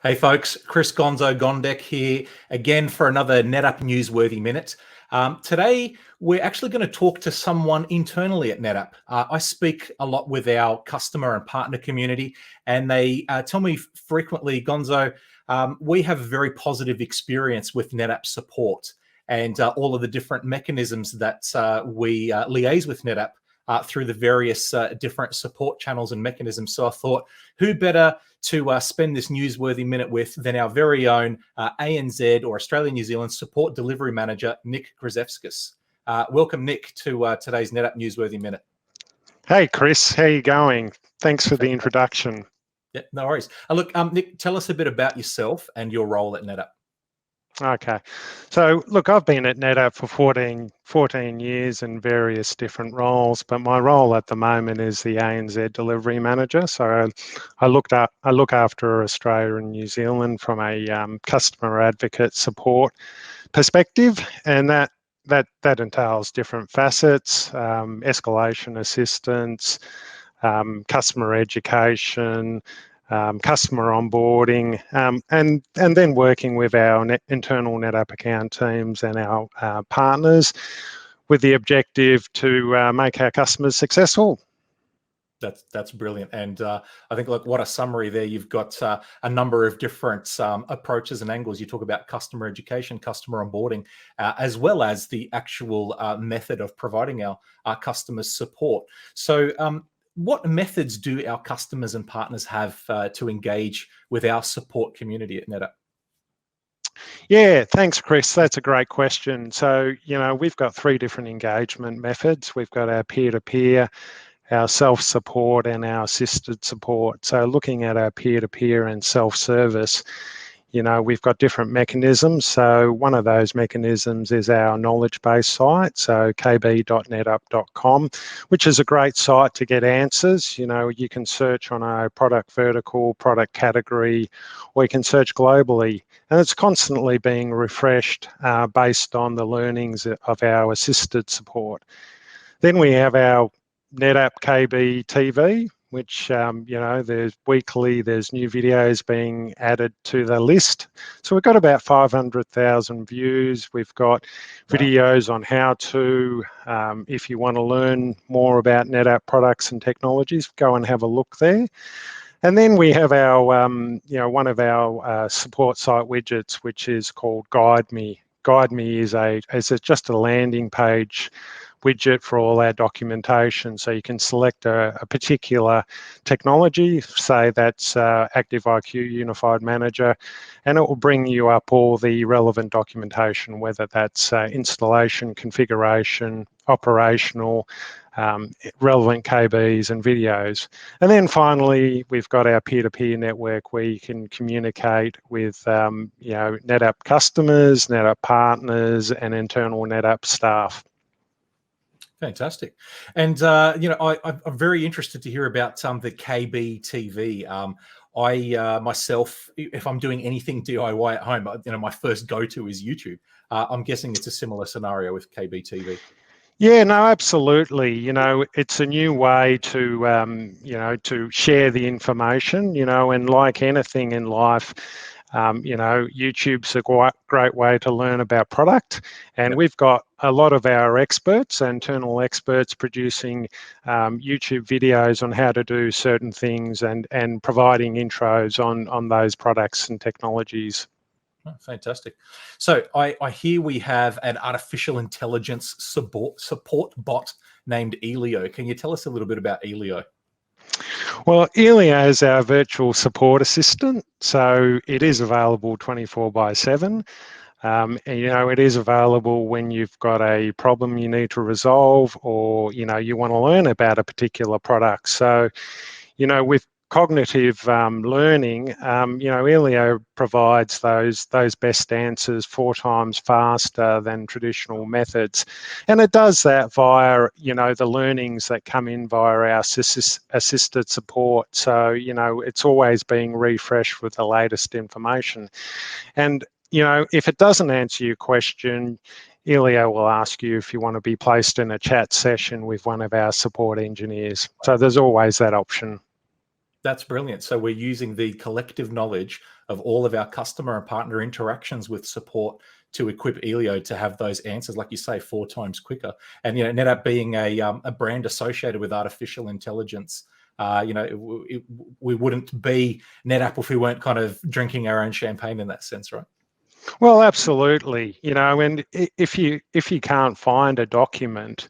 Hey folks, Chris Gonzo Gondek here again for another NetApp Newsworthy Minute. Today, we're actually going to talk to someone internally at NetApp. I speak a lot with our customer and partner community, and they tell me frequently, Gonzo, we have a very positive experience with NetApp support and all of the different mechanisms that we liaise with NetApp through the various different support channels and mechanisms. So I thought, who better to spend this newsworthy minute with than our very own ANZ or Australia New Zealand Support Delivery Manager, Nick Grzewskis. Welcome, Nick, to today's NetApp Newsworthy Minute. Hey, Chris, how you going? Thanks for the introduction. Yeah, no worries. Look, Nick, tell us a bit about yourself and your role at NetApp. Okay. So, look, I've been at NetApp for 14 years in various different roles, but my role at the moment is the ANZ Delivery Manager. So I look after Australia and New Zealand from a customer advocate support perspective, and that entails different facets, escalation assistance, customer education, customer onboarding, and then working with our internal NetApp account teams and our partners with the objective to make our customers successful. That's brilliant, and I think, look, what a summary there. You've got a number of different approaches and angles. You talk about customer education, customer onboarding, as well as the actual method of providing our customers support. So what methods do our customers and partners have to engage with our support community at NetApp? Yeah, thanks, Chris. That's a great question. So, we've got 3 different engagement methods. We've got our peer-to-peer, our self-support, and our assisted support. So looking at our peer-to-peer and self-service, we've got different mechanisms. So one of those mechanisms is our knowledge base site, so kb.netapp.com, which is a great site to get answers. You can search on a product vertical, product category, or you can search globally. And it's constantly being refreshed based on the learnings of our assisted support. Then we have our NetApp KB TV, which, there's new videos being added to the list. So we've got about 500,000 views. We've got videos on how to, if you want to learn more about NetApp products and technologies, go and have a look there. And then we have our, one of our support site widgets, which is called Guide Me. Guide Me is just a landing page widget for all our documentation. So you can select a particular technology, say that's ActiveIQ Unified Manager, and it will bring you up all the relevant documentation, whether that's installation, configuration, operational, relevant KBs and videos. And then finally, we've got our peer-to-peer network where you can communicate with NetApp customers, NetApp partners, and internal NetApp staff. Fantastic. And, I'm very interested to hear about the KB TV. I myself, if I'm doing anything DIY at home, my first go-to is YouTube. I'm guessing it's a similar scenario with KB TV. Yeah, no, absolutely. It's a new way to, to share the information, and like anything in life, YouTube's a great way to learn about product. And we've got a lot of our experts, internal experts, producing YouTube videos on how to do certain things and providing intros on those products and technologies. Oh, fantastic. So I hear we have an artificial intelligence support bot named Elio. Can you tell us a little bit about Elio? Well, Elio is our virtual support assistant, so it is available 24/7. It is available when you've got a problem you need to resolve, or you want to learn about a particular product. So, with cognitive learning, Elio provides those best answers 4 times faster than traditional methods, and it does that via the learnings that come in via our assisted support. So it's always being refreshed with the latest information, and if it doesn't answer your question, Elio will ask you if you want to be placed in a chat session with one of our support engineers. So there's always that option. That's brilliant. So we're using the collective knowledge of all of our customer and partner interactions with support to equip Elio to have those answers, like you say, 4 times quicker. And NetApp being a brand associated with artificial intelligence, we wouldn't be NetApp if we weren't kind of drinking our own champagne in that sense, right? Well, absolutely. And if you can't find a document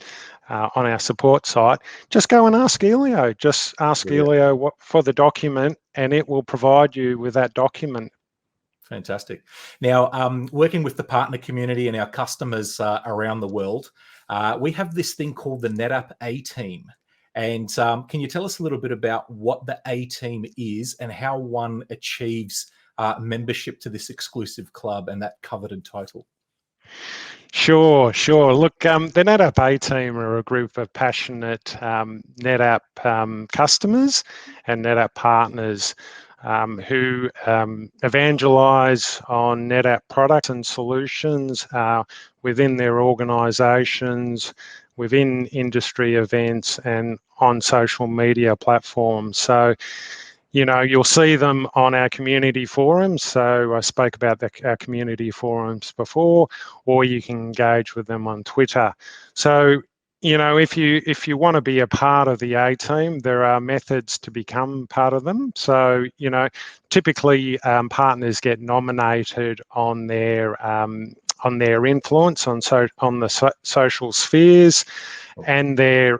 on our support site, just go and ask Elio. Just ask Elio what for the document, and it will provide you with that document. Fantastic. Now, working with the partner community and our customers around the world, we have this thing called the NetApp A Team. And can you tell us a little bit about what the A Team is and how one achieves membership to this exclusive club and that coveted title? Sure. Look, the NetApp A Team are a group of passionate NetApp customers and NetApp partners who evangelize on NetApp products and solutions within their organizations, within industry events, and on social media platforms. So, you'll see them on our community forums. So I spoke about our community forums before, or you can engage with them on Twitter. So, if you want to be a part of the A Team, there are methods to become part of them. So, typically partners get nominated on their influence on the social spheres and their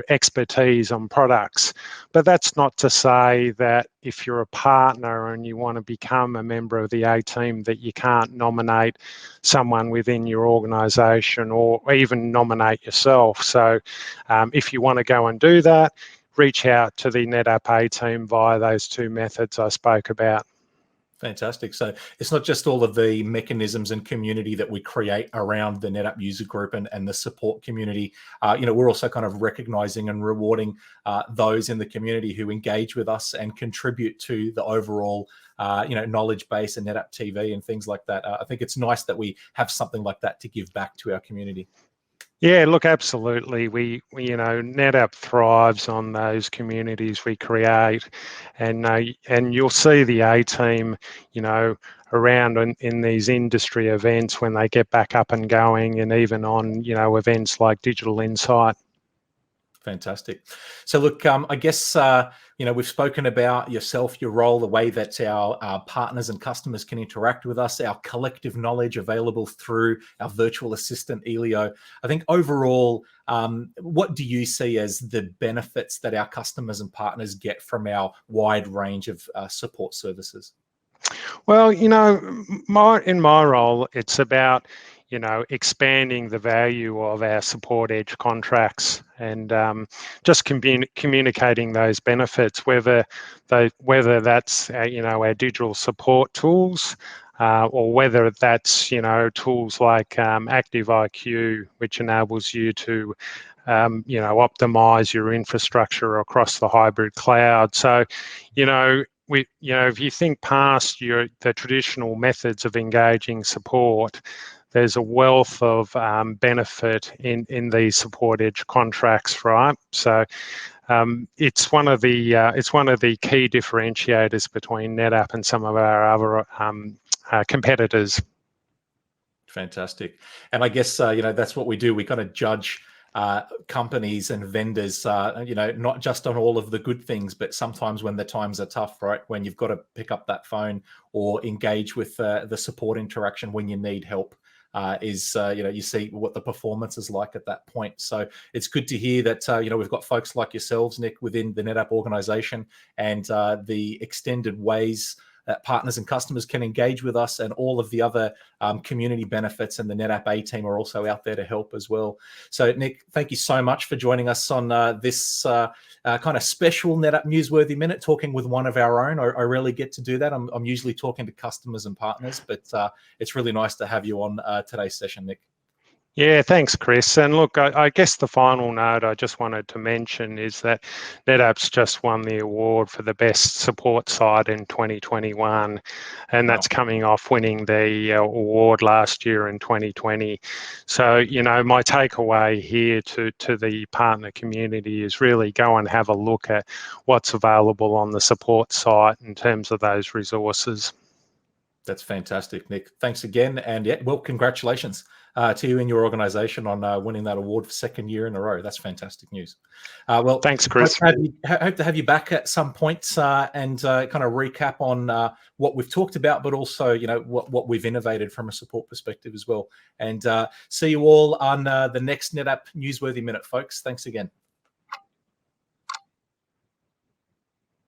expertise on products. But that's not to say that if you're a partner and you want to become a member of the A Team, that you can't nominate someone within your organisation or even nominate yourself. So if you want to go and do that, reach out to the NetApp A Team via those 2 methods I spoke about. Fantastic. So it's not just all of the mechanisms and community that we create around the NetApp user group and the support community. We're also kind of recognizing and rewarding those in the community who engage with us and contribute to the overall, knowledge base and NetApp TV and things like that. I think it's nice that we have something like that to give back to our community. Yeah, look, absolutely. We NetApp thrives on those communities we create, and you'll see the A Team, around in these industry events when they get back up and going, and even on events like Digital Insight. Fantastic. So look, I guess, we've spoken about yourself, your role, the way that our partners and customers can interact with us, our collective knowledge available through our virtual assistant, Elio. I think overall, what do you see as the benefits that our customers and partners get from our wide range of support services? Well, in my role, it's about expanding the value of our Support Edge contracts and just communicating those benefits, whether that's our digital support tools, or whether that's tools like ActiveIQ, which enables you to optimize your infrastructure across the hybrid cloud. So, if you think past the traditional methods of engaging support, there's a wealth of benefit in these Support Edge contracts, right? So it's one of the key differentiators between NetApp and some of our other competitors. Fantastic. And I guess that's what we do. We kind of judge companies and vendors, not just on all of the good things, but sometimes when the times are tough, right? When you've got to pick up that phone or engage with the support interaction when you need help. You see what the performance is like at that point. So it's good to hear that, we've got folks like yourselves, Nick, within the NetApp organization and the extended ways that partners and customers can engage with us, and all of the other community benefits and the NetApp A Team are also out there to help as well. So Nick, thank you so much for joining us on this kind of special NetApp Newsworthy Minute, talking with one of our own. I rarely get to do that. I'm usually talking to customers and partners, but it's really nice to have you on today's session, Nick. Yeah, thanks, Chris. And look, I guess the final note I just wanted to mention is that NetApp's just won the award for the best support site in 2021, and Wow. that's coming off winning the award last year in 2020. So, you know, my takeaway here to the partner community is really go and have a look at what's available on the support site in terms of those resources. That's fantastic, Nick. Thanks again. And yeah, well, congratulations to you and your organization on winning that award for second year in a row. That's fantastic news. Well, Thanks, Chris. hope to have you back at some points and kind of recap on what we've talked about, but also, you know, what we've innovated from a support perspective as well. And see you all on the next NetApp Newsworthy Minute, folks. Thanks again.